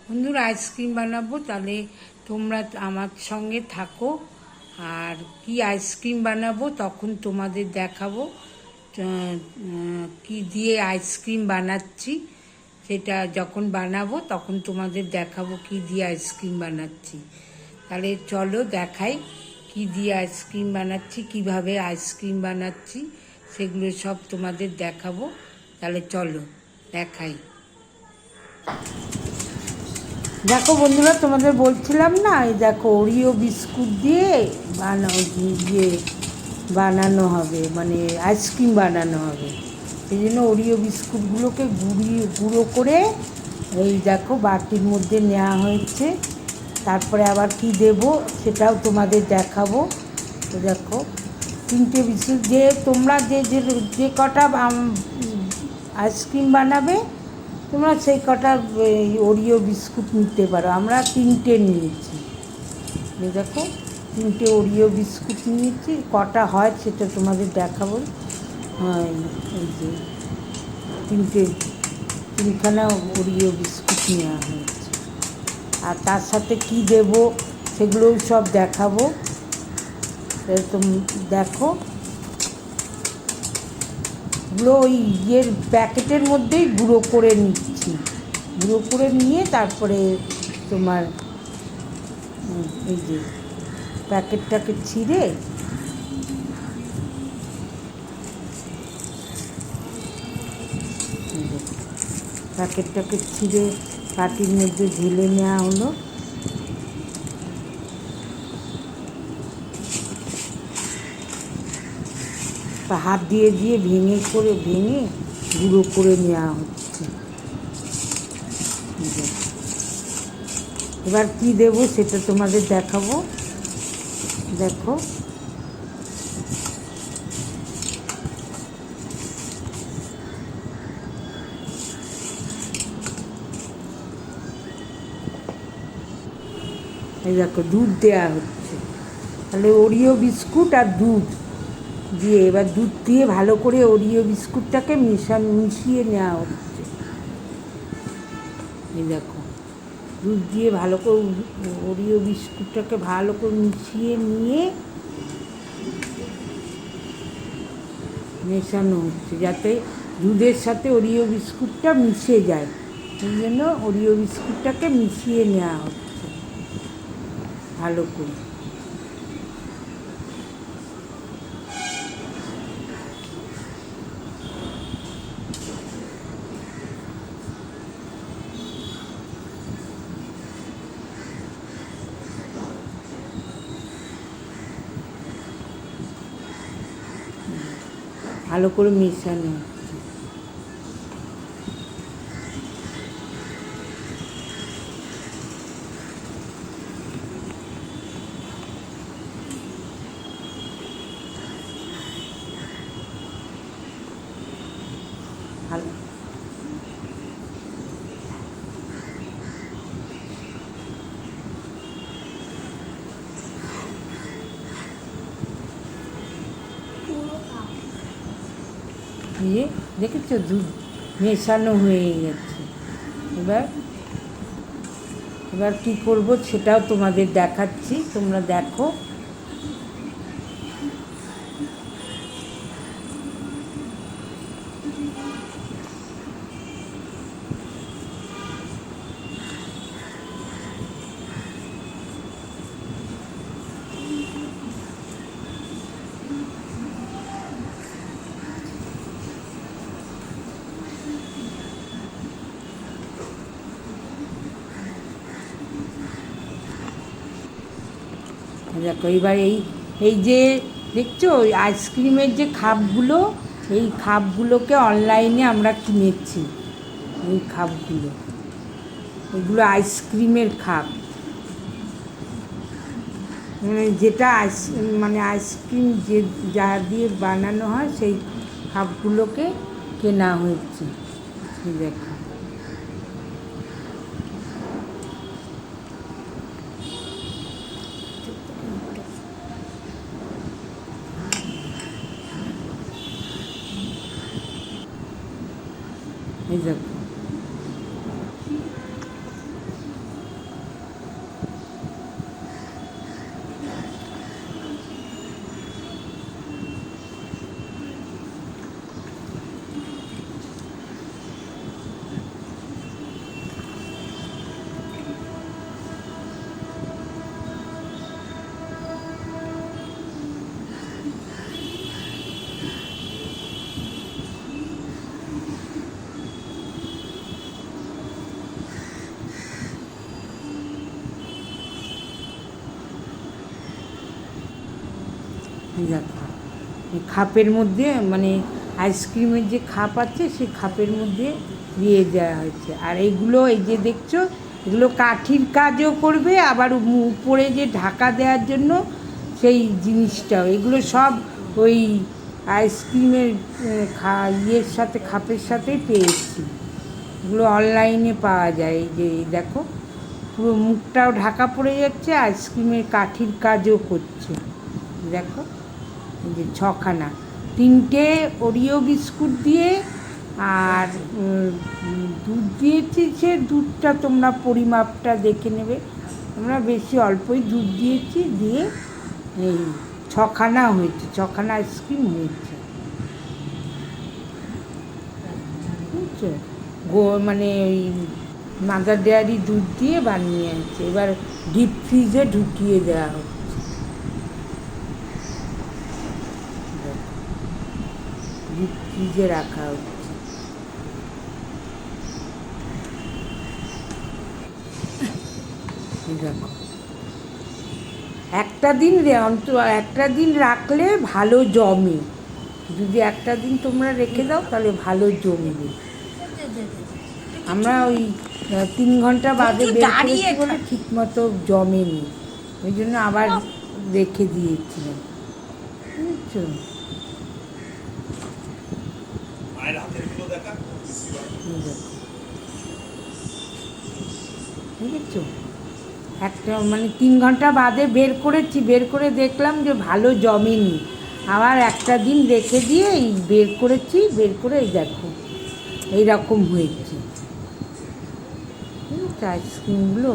বন্ধুরা আইসক্রিম বানাবো, তাহলে তোমরা আমার সঙ্গে থাকো। আর কি আইসক্রিম বানাবো তখন তোমাদের দেখাবো। কি দিয়ে আইসক্রিম বানাচ্ছি সেটা যখন বানাবো তখন তোমাদের দেখাবো কি দিয়ে আইসক্রিম বানাচ্ছি। তাহলে চলো দেখাই কি দিয়ে আইসক্রিম বানাচ্ছি, কিভাবে আইসক্রিম বানাচ্ছি সেগুলো সব তোমাদের দেখাবো। তাহলে চলো দেখাই। দেখো বন্ধুরা, তোমাদের বলছিলাম না, এই দেখো ওরিও বিস্কুট দিয়ে বানানো হবে, মানে আইসক্রিম বানানো হবে। সেই জন্য ওরিও বিস্কুটগুলোকে গুঁড়ো করে এই দেখো বাটির মধ্যে নেওয়া হয়েছে। তারপরে আবার কি দেব সেটাও তোমাদের দেখাবো। তো দেখো 3টে বিস্কুট, যে তোমরা যে কটা আইসক্রিম বানাবে তোমরা সেই কটা ওরিও বিস্কুট নিতে পারো। আমরা 3টে নিয়েছি। দেখো 3টে ওরিও বিস্কুট নিয়েছি, কটা হয় সেটা তোমাদের দেখাবো। হয় এই যে 3খানা ওরিও বিস্কুট নেওয়া হয়েছে। আর তার সাথে কি দেব সেগুলোও সব দেখাবো। তুমি দেখো গুঁড়ো ওই প্যাকেটের মধ্যেই গুঁড়ো করে নিচ্ছি। গুঁড়ো করে নিয়ে তারপরে তোমার এই যে প্যাকেটটাকে ছিঁড়ে বাটির মধ্যে ঢেলে নেওয়া হলো। হাত দিয়ে ভেঙে গুঁড়ো করে নেওয়া হচ্ছে। এবার কি দেবো সেটা তোমাদের দেখাবো। দেখো এই দেখো দুধ দেওয়া হচ্ছে। তাহলে ওরিও বিস্কুট আর দুধ দিয়ে, এবার দুধ দিয়ে ভালো করে ওরিও বিস্কুটটাকে মিশিয়ে নেওয়া হচ্ছে। এই দেখো দুধ দিয়ে ভালো করে ওরিও বিস্কুটটাকে ভালো করে মিশিয়ে নিয়ে মেশানো হচ্ছে, যাতে দুধের সাথে ওরিও বিস্কুটটা মিশে যায়। সেই জন্য ওরিও বিস্কুটটাকে মিশিয়ে নেওয়া হচ্ছে ভালো করে। ভালো করে মেশানো হচ্ছে। ভালো দিয়ে দেখেছো দুধ মেশানো হয়ে গেছে। এবার কী করবো সেটাও তোমাদের দেখাচ্ছি, তোমরা দেখো। দেখো এবার এই যে দেখছো আইসক্রিমের যে খাপগুলো, এই খাপগুলোকে অনলাইনে আমরা কিনেছি। এই খাপগুলো, এগুলো আইসক্রিমের খাপ, যেটা আইসক্রিম যা দিয়ে বানানো হয় সেই খাপগুলোকে কেনা হয়েছে। দেখো এই দেখো এই দেখো এই খাপের মধ্যে মানে আইসক্রিমের যে খাপ আছে সেই খাপের মধ্যে দিয়ে দেওয়া হয়েছে। আর এইগুলো এই যে দেখছো এগুলো কাঠির কাজও করবে, আবার উপরে যে ঢাকা দেওয়ার জন্য সেই জিনিসটাও, এগুলো সব ওই আইসক্রিমের ইয়ের সাথে খাপের সাথেই পেয়েছি। এগুলো অনলাইনে পাওয়া যায়। এই যে দেখো পুরো মুখটাও ঢাকা পড়ে যাচ্ছে, আইসক্রিমের কাঠির কাজও করছে। দেখো এই যে ছখানা, 3টে ওরিও বিস্কুট দিয়ে, আর দুধ দিয়েছি। সে দুধটা তোমরা পরিমাপটা দেখে নেবে, আমরা বেশি অল্পই দুধ দিয়েছি, দিয়ে এই 6খানা হয়েছে, 6খানা আইসক্রিম হয়েছে, বুঝছো? মানে ওই মাদার ডেয়ারি দুধ দিয়ে বানিয়ে আছে। এবার ডিপ ফ্রিজে ঢুকিয়ে দেওয়া হচ্ছে, ডিপ ফ্রিজে রাখা হচ্ছে। দেখো একটা দিন রাখলে ভালো জমে, যদি একটা দিন তোমরা রেখে দাও তাহলে ভালো জমবে। আমরা ওই 3 ঘন্টা বাদে বের করেছি বলে ঠিক মতো জমেনি, ওই জন্য আবার রেখে দিয়েছিলাম, বুঝছো? বুঝেছো? একটা মানে 3 ঘন্টা বাদে বের করেছি, বের করে দেখলাম যে ভালো জমেনি, আবার একটা দিন রেখে দিয়ে এই বের করেছি, বের করে এই দেখো এইরকম হয়েছে, বুঝেছো আইসক্রিমগুলো।